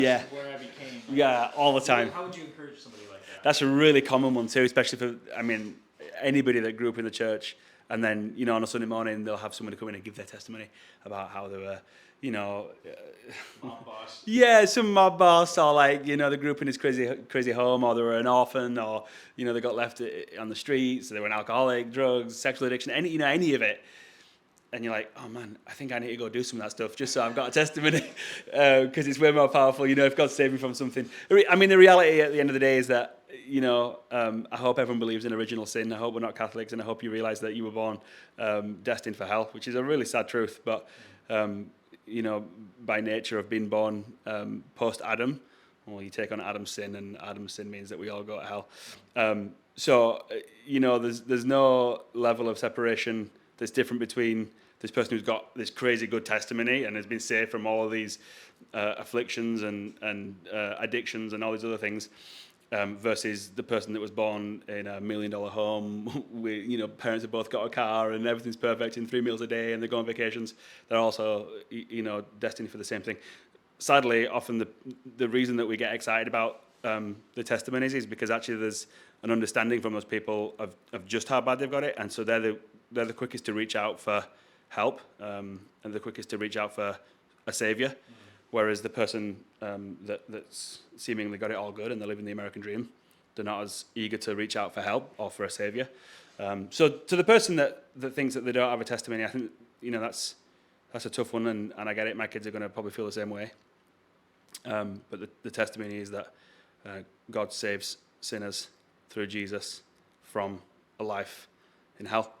Yeah. Where I became. Yeah, all the time. How would you encourage somebody like that? That's a really common one too, especially for, anybody that grew up in the church, and then, on a Sunday morning, they'll have somebody come in and give their testimony about how they were, Mob boss. yeah, some mob boss, or like, they grew up in this crazy home, or they were an orphan, or, they got left on the streets, they were an alcoholic, drugs, sexual addiction, any of it. And you're like, oh man, I think I need to go do some of that stuff just so I've got a testimony, because it's way more powerful, if God saved me from something. The reality at the end of the day is that, I hope everyone believes in original sin. I hope we're not Catholics, and I hope you realize that you were born destined for hell, which is a really sad truth. But, by nature of being born post-Adam, well, you take on Adam's sin, and Adam's sin means that we all go to hell. There's no level of separation that's different between this person who's got this crazy good testimony and has been saved from all of these afflictions and addictions and all these other things, versus the person that was born in $1 million home with, parents have both got a car and everything's perfect and 3 meals a day and they go on vacations. They're also, destined for the same thing. Sadly, often the reason that we get excited about the testimonies is because actually there's an understanding from those people of just how bad they've got it, and so they're the quickest to reach out for help, and the quickest to reach out for a savior. Whereas the person that's seemingly got it all good and they're living the American dream, they're not as eager to reach out for help or for a savior. So to the person that thinks that they don't have a testimony, I think that's a tough one, and I get it. My kids are going to probably feel the same way. But the testimony is that God saves sinners through Jesus from a life in hell.